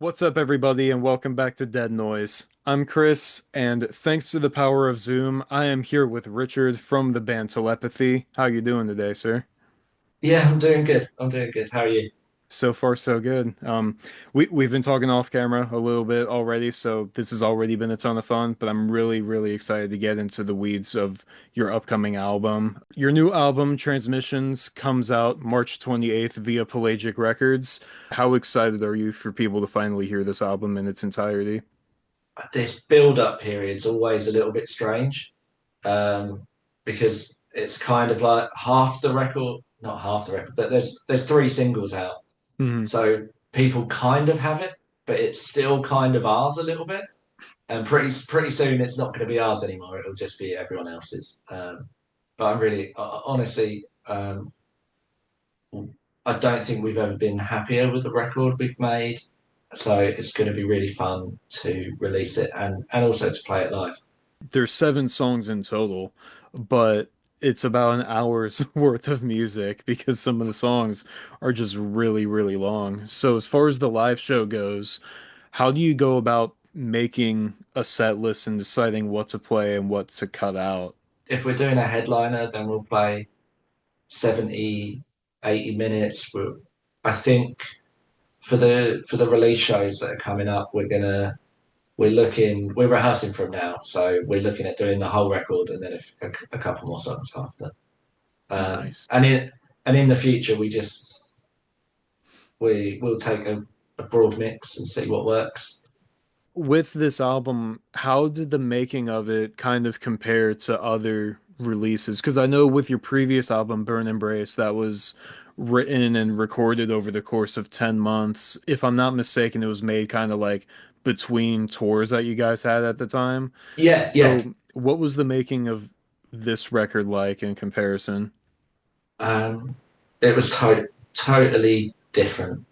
What's up, everybody, and welcome back to Dead Noise. I'm Chris, and thanks to the power of Zoom, I am here with Richard from the band Telepathy. How you doing today, sir? Yeah, I'm doing good. I'm doing good. How are you? So far, so good. We've been talking off camera a little bit already, so this has already been a ton of fun. But I'm really excited to get into the weeds of your upcoming album. Your new album, Transmissions, comes out March 28th via Pelagic Records. How excited are you for people to finally hear this album in its entirety? This build-up period's always a little bit strange, um, because it's kind of like half the record, not half the record, but there's three singles out, so people kind of have it, but it's still kind of ours a little bit. And pretty soon it's not going to be ours anymore. It'll just be everyone else's. But I'm really, honestly, I don't think we've ever been happier with the record we've made. So it's going to be really fun to release it and also to play it live. There's seven songs in total, but it's about an hour's worth of music because some of the songs are just really long. So as far as the live show goes, how do you go about making a set list and deciding what to play and what to cut out? If we're doing a headliner, then we'll play 70, 80 minutes. I think for the release shows that are coming up, we're rehearsing from now, so we're looking at doing the whole record and then a couple more songs after. Um, Nice. and in and in the future, we'll take a broad mix and see what works. With this album, how did the making of it kind of compare to other releases? Because I know with your previous album, Burn Embrace, that was written and recorded over the course of 10 months. If I'm not mistaken, it was made kind of like between tours that you guys had at the time. Yeah. So, what was the making of this record like in comparison? Um, it was totally different.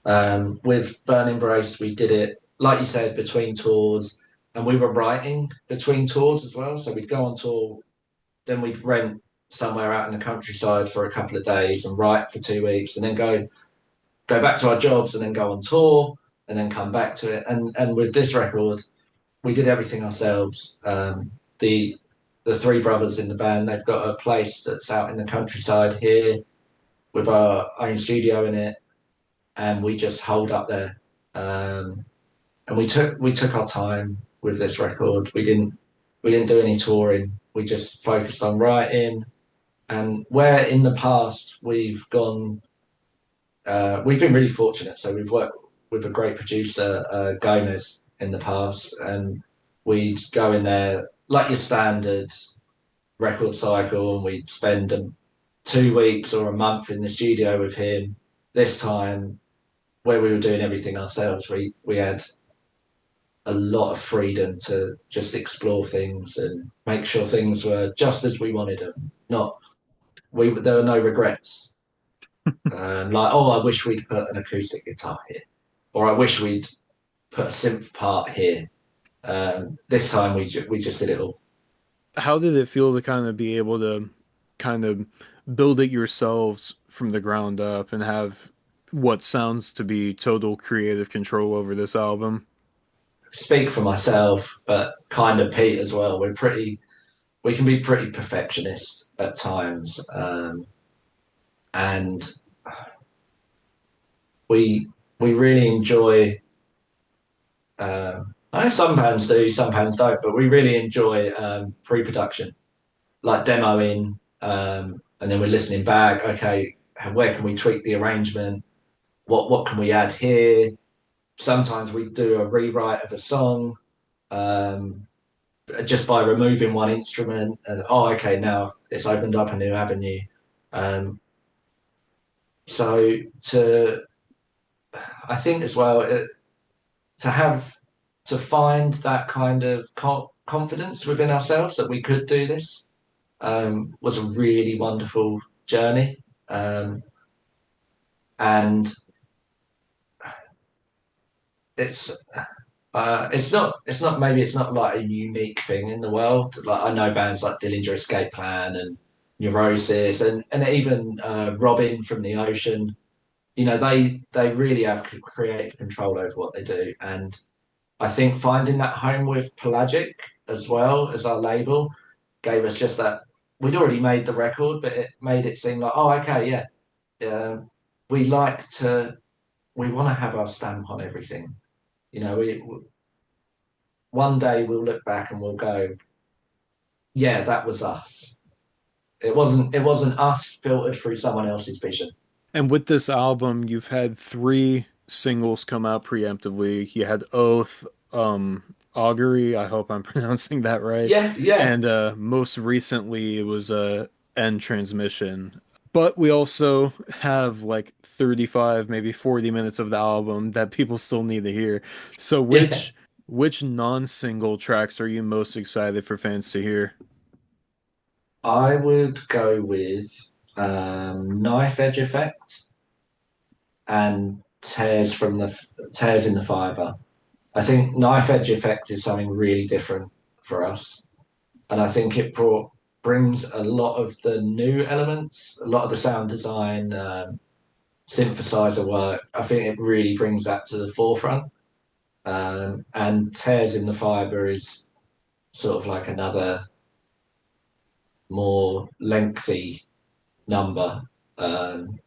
With Burn Embrace, we did it, like you said, between tours, and we were writing between tours as well. So we'd go on tour, then we'd rent somewhere out in the countryside for a couple of days and write for 2 weeks, and then go back to our jobs, and then go on tour, and then come back to it. And with this record, we did everything ourselves. The three brothers in the band, they've got a place that's out in the countryside here with our own studio in it, and we just holed up there. And we took our time with this record. We didn't do any touring. We just focused on writing. And where in the past we've been really fortunate. So we've worked with a great producer, Gomez, in the past, and we'd go in there like your standard record cycle, and we'd spend 2 weeks or a month in the studio with him. This time, where we were doing everything ourselves, we had a lot of freedom to just explore things and make sure things were just as we wanted them. Not we There were no regrets. Like, oh, I wish we'd put an acoustic guitar here, or I wish we'd put a synth part here. This time we just did it all. How did it feel to kind of be able to kind of build it yourselves from the ground up and have what sounds to be total creative control over this album? Speak for myself, but kind of Pete as well. We can be pretty perfectionist at times, and we really enjoy. I know some bands do, some bands don't, but we really enjoy pre-production, like demoing, and then we're listening back. Okay, where can we tweak the arrangement? What can we add here? Sometimes we do a rewrite of a song, um, just by removing one instrument, and oh, okay, now it's opened up a new avenue. Um, so to I think as well, to have to find that kind of confidence within ourselves that we could do this, was a really wonderful journey. And it's it's not like a unique thing in the world. Like, I know bands like Dillinger Escape Plan and Neurosis, and even Robin from the Ocean. they really have creative control over what they do, and I think finding that home with Pelagic as well as our label gave us just that. We'd already made the record, but it made it seem like, oh, okay, yeah, we like to, we want to have our stamp on everything. We one day we'll look back and we'll go, yeah, that was us. It wasn't us filtered through someone else's vision. And with this album, you've had three singles come out preemptively. You had Oath, Augury, I hope I'm pronouncing that right. Yeah, yeah, And most recently it was End Transmission. But we also have like 35, maybe 40 minutes of the album that people still need to hear. So yeah. which non-single tracks are you most excited for fans to hear? I would go with Knife Edge Effect and Tears in the Fiber. I think Knife Edge Effect is something really different for us, and I think it brings a lot of the new elements, a lot of the sound design, synthesizer work. I think it really brings that to the forefront. And Tears in the Fiber is sort of like another more lengthy number, um,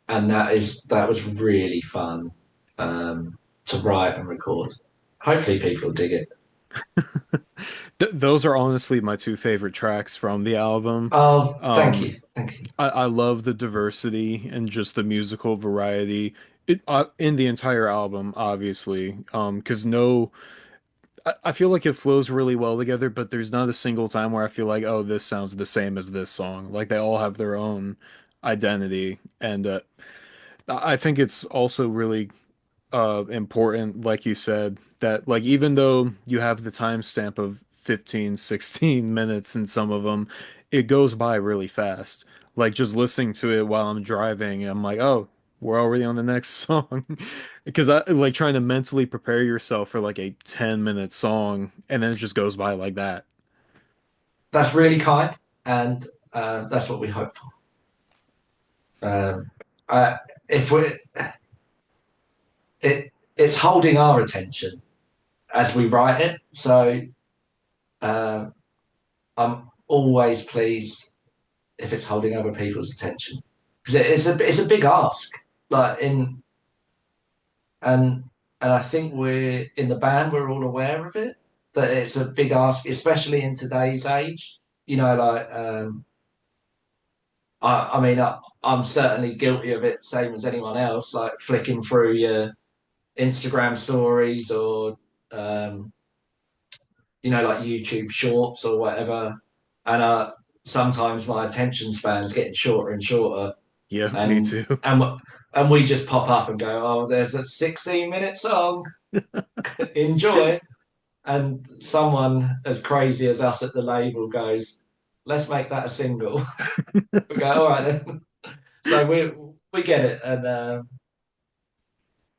and that was really fun to write and record. Hopefully, people will dig it. Th those are honestly my two favorite tracks from the album. Oh, thank Um, you, thank you. I love the diversity and just the musical variety in the entire album, obviously. Because I feel like it flows really well together, but there's not a single time where I feel like, oh, this sounds the same as this song. Like they all have their own identity, and I think it's also really important, like you said, that like even though you have the timestamp of 15, 16 minutes in some of them, it goes by really fast. Like just listening to it while I'm driving, I'm like, oh, we're already on the next song. Because I like trying to mentally prepare yourself for like a 10-minute song, and then it just goes by like that. That's really kind, and that's what we hope for. Um, if we it's holding our attention as we write it, so um, I'm always pleased if it's holding other people's attention because it's a big ask. Like in and and I think we're in the band we're all aware of it that it's a big ask, especially in today's age. I mean, I'm certainly guilty of it, same as anyone else. Like flicking through your Instagram stories or um, like YouTube Shorts or whatever, and sometimes my attention span's getting shorter and shorter, Yeah, me and too. and and we just pop up and go, oh, there's a 16-minute song, enjoy. And someone as crazy as us at the label goes, let's make that a single. We go, all right then. So we get it, and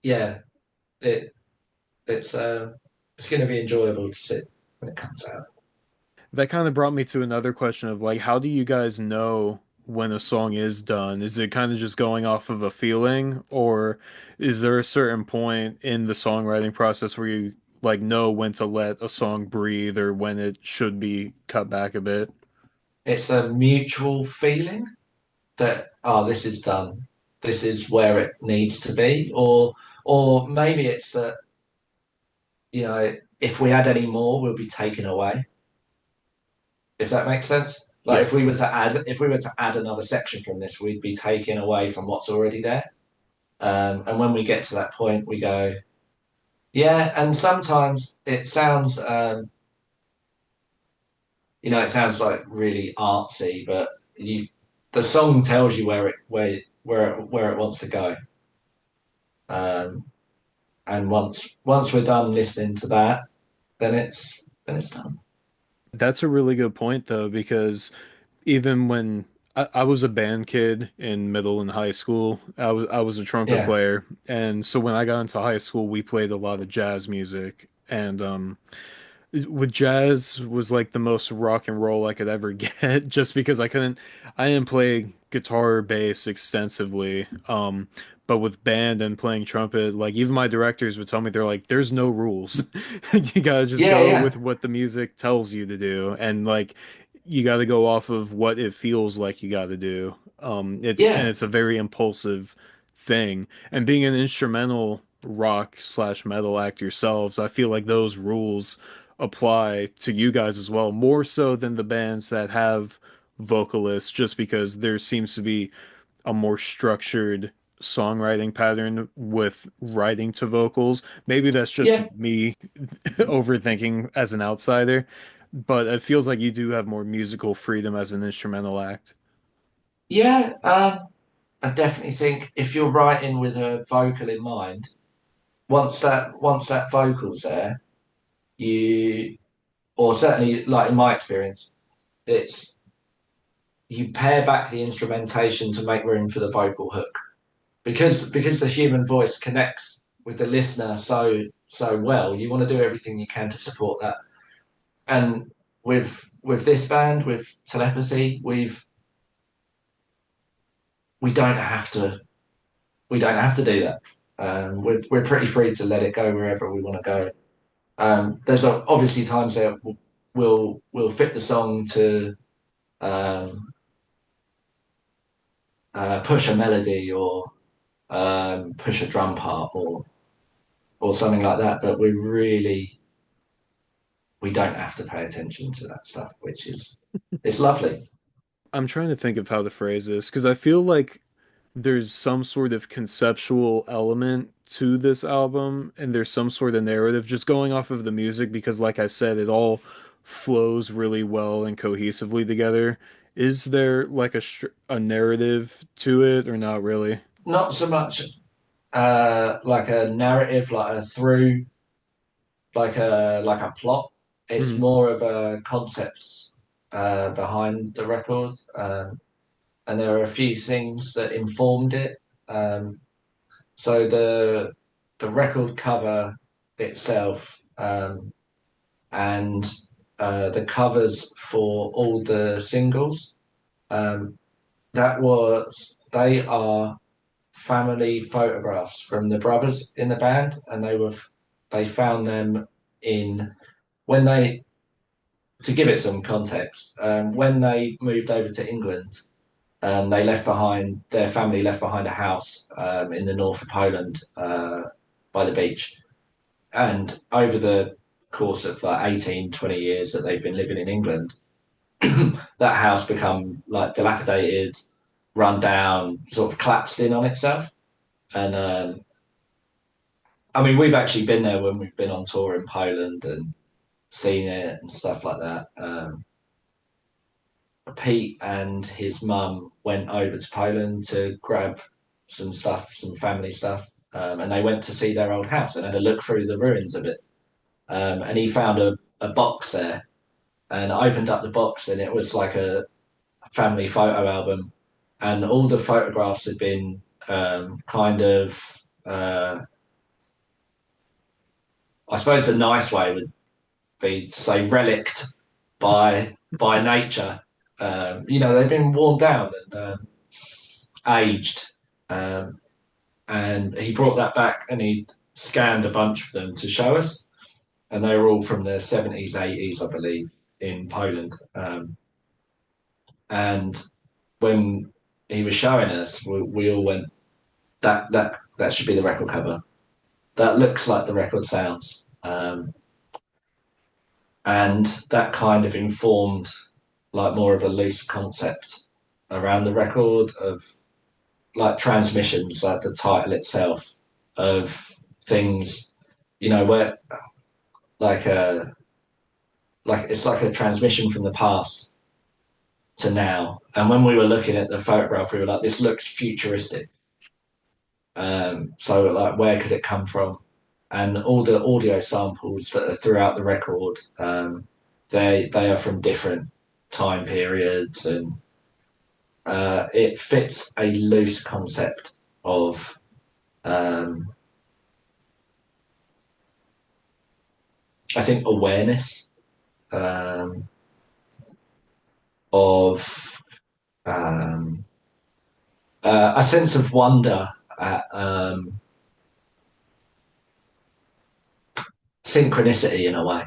yeah, it it's going to be enjoyable to see when it comes out. That kind of brought me to another question of like, how do you guys know when a song is done? Is it kind of just going off of a feeling, or is there a certain point in the songwriting process where you like know when to let a song breathe or when it should be cut back a bit? It's a mutual feeling that this is done, this is where it needs to be, or maybe it's that if we add any more, we'll be taken away. If that makes sense. Like Yeah. if we were to add another section from this, we'd be taken away from what's already there. And when we get to that point, we go, yeah. And sometimes it sounds like really artsy, but the song tells you where it wants to go. Um, and once we're done listening to that, then it's done. That's a really good point though, because even when I was a band kid in middle and high school, I was a trumpet Yeah, player, and so when I got into high school, we played a lot of jazz music, and with jazz was like the most rock and roll I could ever get just because I didn't play guitar or bass extensively. But with band and playing trumpet, like even my directors would tell me they're like, there's no rules. You gotta just Yeah, go yeah, with what the music tells you to do. And like you gotta go off of what it feels like you gotta do. yeah, It's a very impulsive thing. And being an instrumental rock slash metal act yourselves, I feel like those rules apply to you guys as well, more so than the bands that have vocalists, just because there seems to be a more structured songwriting pattern with writing to vocals. Maybe that's just yeah, me overthinking as an outsider, but it feels like you do have more musical freedom as an instrumental act. yeah. I definitely think if you're writing with a vocal in mind, once that vocal's there, you or certainly like in my experience, it's you pare back the instrumentation to make room for the vocal hook because the human voice connects with the listener so well. You want to do everything you can to support that. And with this band, with Telepathy, we don't have to we don't have to do that. We're pretty free to let it go wherever we want to go. There's obviously times that we'll fit the song to um, push a melody or push a drum part or something like that, but we don't have to pay attention to that stuff, which is it's lovely. I'm trying to think of how to phrase this because I feel like there's some sort of conceptual element to this album and there's some sort of narrative just going off of the music because like I said it all flows really well and cohesively together. Is there like a narrative to it or not really? Not so much like a narrative, like a through, like a plot. It's Mhm. more of a concepts behind the record, and there are a few things that informed it. Um, so the record cover itself and the covers for all the singles um, they are family photographs from the brothers in the band, and they found them in when they to give it some context when they moved over to England. They left behind their family left behind a house in the north of Poland by the beach, and over the course of like 18, 20 years that they've been living in England, that house become like dilapidated, run down, sort of collapsed in on itself. And I mean, we've actually been there when we've been on tour in Poland and seen it and stuff like that. Pete and his mum went over to Poland to grab some stuff, some family stuff, and they went to see their old house and had a look through the ruins of it. And he found a box there and I opened up the box and it was like a family photo album, and all the photographs had been kind of, uh, I suppose the nice way would be to say relict by nature. They've been worn down and aged, um, and he brought that back and he scanned a bunch of them to show us, and they were all from the 70s, 80s, I believe, in Poland. And when he was showing us, we all went, that should be the record cover. That looks like the record sounds. And that kind of informed like more of a loose concept around the record of like transmissions, like the title itself of things, where like a like it's like a transmission from the past to now. And when we were looking at the photograph, we were like, this looks futuristic. So like, where could it come from? And all the audio samples that are throughout the record, they are from different time periods, and it fits a loose concept of um, I think awareness um, of um, a sense of wonder at synchronicity in a way.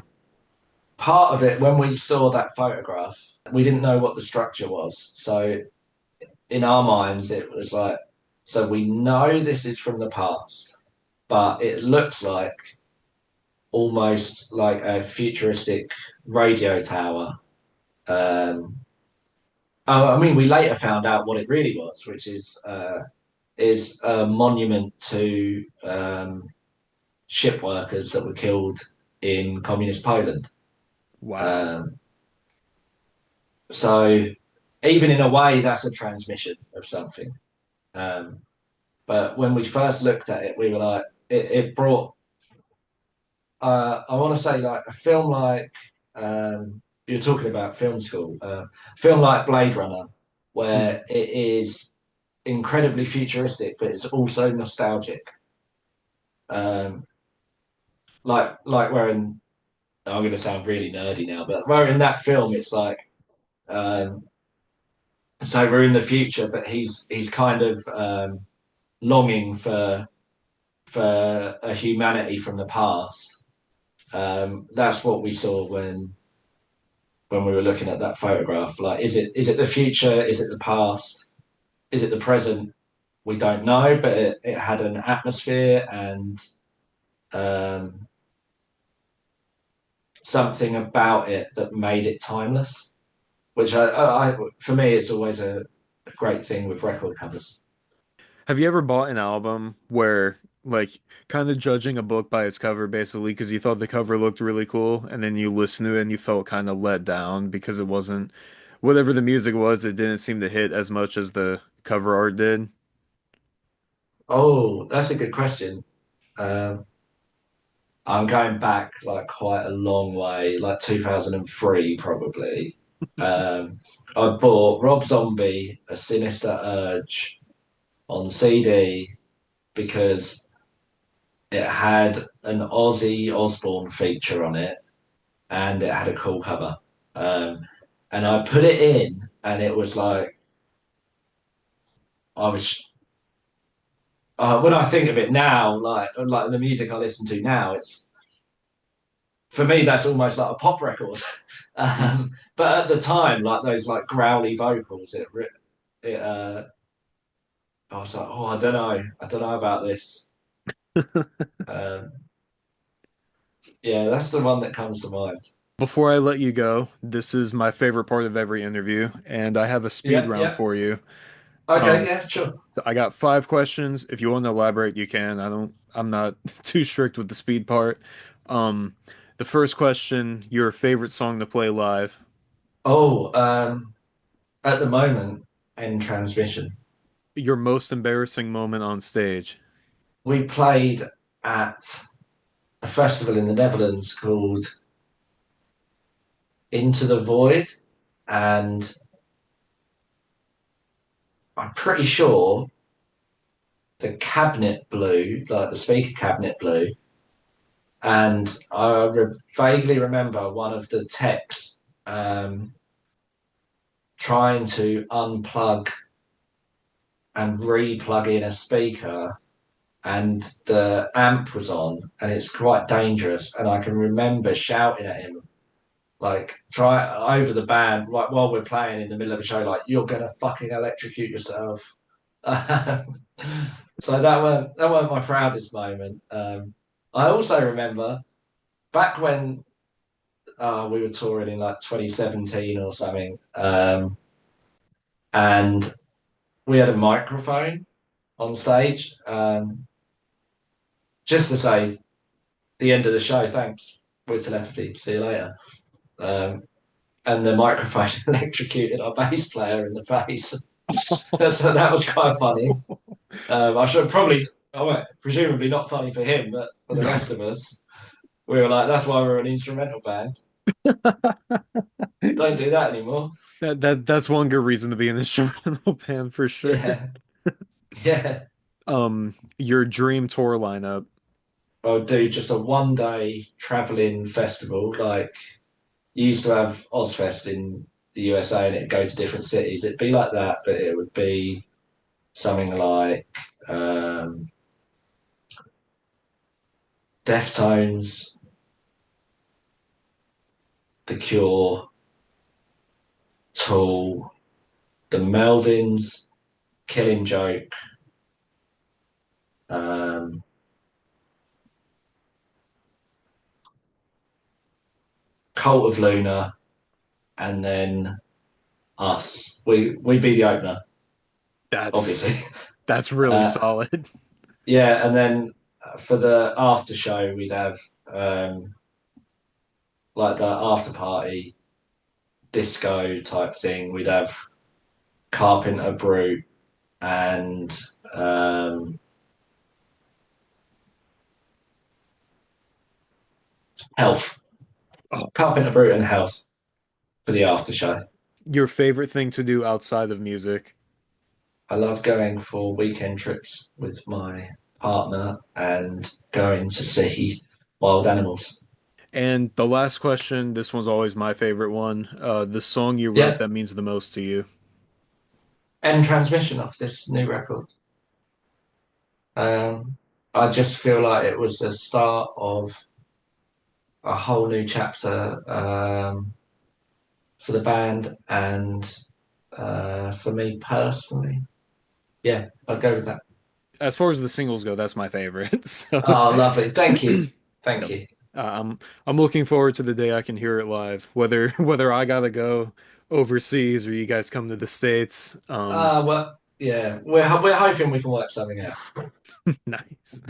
Part of it, when we saw that photograph, we didn't know what the structure was. So in our minds, it was like, so we know this is from the past, but it looks like almost like a futuristic radio tower. Oh, I mean, we later found out what it really was, which is a monument to ship workers that were killed in communist Poland. Wow. Um, so even in a way, that's a transmission of something. Um, but when we first looked at it, we were like, it brought, I want to say, like a film like, you're talking about film school, film like Blade Runner, Mm. where it is incredibly futuristic, but it's also nostalgic. Um, like where in, I'm going to sound really nerdy now, but where in that film, it's like, um, so we're in the future, but he's kind of longing for a humanity from the past. That's what we saw when we were looking at that photograph. Like, is it the future? Is it the past? Is it the present? We don't know, but it had an atmosphere and um, something about it that made it timeless. Which for me, it's always a great thing with record covers. Have you ever bought an album where, like, kind of judging a book by its cover, basically, because you thought the cover looked really cool, and then you listened to it and you felt kind of let down because it wasn't whatever the music was, it didn't seem to hit as much as the cover art did? Oh, that's a good question. Um, I'm going back like quite a long way, like 2003 probably. Um, I bought Rob Zombie, A Sinister Urge on CD because it had an Ozzy Osbourne feature on it and it had a cool cover. Um, and I put it in and it was like, I was, when I think of it now, like the music I listen to now, it's for me, that's almost like a pop record. But at the time, like those like growly vocals, it I was like, oh, I don't know about this. Um, yeah, that's the one that comes to mind. Before I let you go, this is my favorite part of every interview, and I have a speed Yeah, round yeah. for you. Okay, Um, yeah, sure. I got 5 questions. If you want to elaborate, you can. I'm not too strict with the speed part. Um, the first question, your favorite song to play live, Oh, at the moment, in transmission, your most embarrassing moment on stage, we played at a festival in the Netherlands called Into the Void, and I'm pretty sure the cabinet blew, like the speaker cabinet blew, and vaguely remember one of the techs trying to unplug and re-plug in a speaker, and the amp was on, and it's quite dangerous. And I can remember shouting at him, like, try over the band, like while we're playing in the middle of a show, like, you're gonna fucking electrocute yourself. So that weren't my proudest moment. I also remember back when we were touring in like 2017 or something, and we had a microphone on stage, just to say the end of the show. Thanks, we're Telepathy. See you later. Um, and the microphone electrocuted our bass player in the face. So that was quite funny. I should probably, oh, well, presumably not funny for him, but for the rest of us, we were like, that's why we're an instrumental band. Don't do that anymore. that's one good reason to be an instrumental band for sure. Yeah, yeah. Your dream tour lineup. I'll do just a 1 day traveling festival. Like you used to have Ozfest in the USA and it'd go to different cities. It'd be like that, but it would be something like um, Deftones, The Cure, Tool, the Melvins, Killing Joke, um, Cult of Luna, and then us. We'd be the opener, That's obviously. that's really Uh, solid. yeah, and then for the after show, we'd have um, like the after party disco type thing. We'd have Carpenter Brute and um, Health. Oh, Carpenter Brute and Health for the after show. your favorite thing to do outside of music? I love going for weekend trips with my partner and going to see wild animals. And the last question, this one's always my favorite one. The song you wrote Yeah, that means the most to you. end transmission of this new record. Um, I just feel like it was the start of a whole new chapter for the band and for me personally. Yeah, I'll go with that. As far as the singles go, that's my favorite. So, Oh, lovely. Thank you. Thank yep. you. I'm looking forward to the day I can hear it live, whether I gotta go overseas or you guys come to the States. Well, yeah, we're hoping we can work something out. Nice.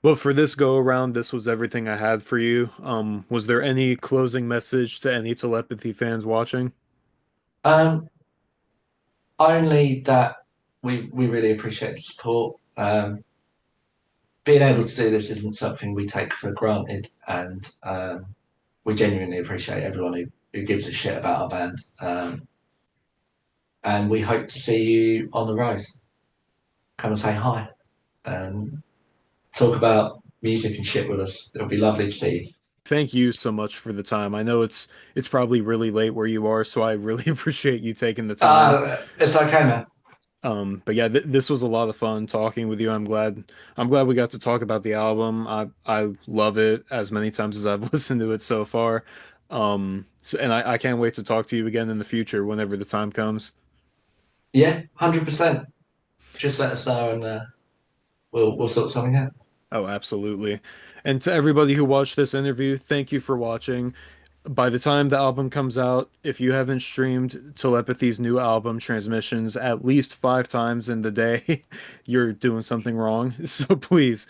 Well, for this go around, this was everything I had for you. Was there any closing message to any telepathy fans watching? Um, Only that we really appreciate the support. Being able to do this isn't something we take for granted, and we genuinely appreciate everyone who gives a shit about our band. And we hope to see you on the road. Come and say hi and talk about music and shit with us. It'll be lovely to see you. Thank you so much for the time. I know it's probably really late where you are, so I really appreciate you taking the time. It's okay, man. But yeah, th this was a lot of fun talking with you. I'm glad we got to talk about the album. I love it as many times as I've listened to it so far. And I can't wait to talk to you again in the future whenever the time comes. Yeah, 100%. Just let us know and we'll sort something out. Oh, absolutely. And to everybody who watched this interview, thank you for watching. By the time the album comes out, if you haven't streamed Telepathy's new album, Transmissions, at least 5 times in the day, you're doing something wrong. So please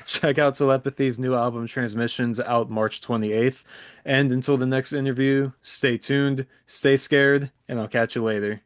check out Telepathy's new album, Transmissions, out March 28th. And until the next interview, stay tuned, stay scared, and I'll catch you later.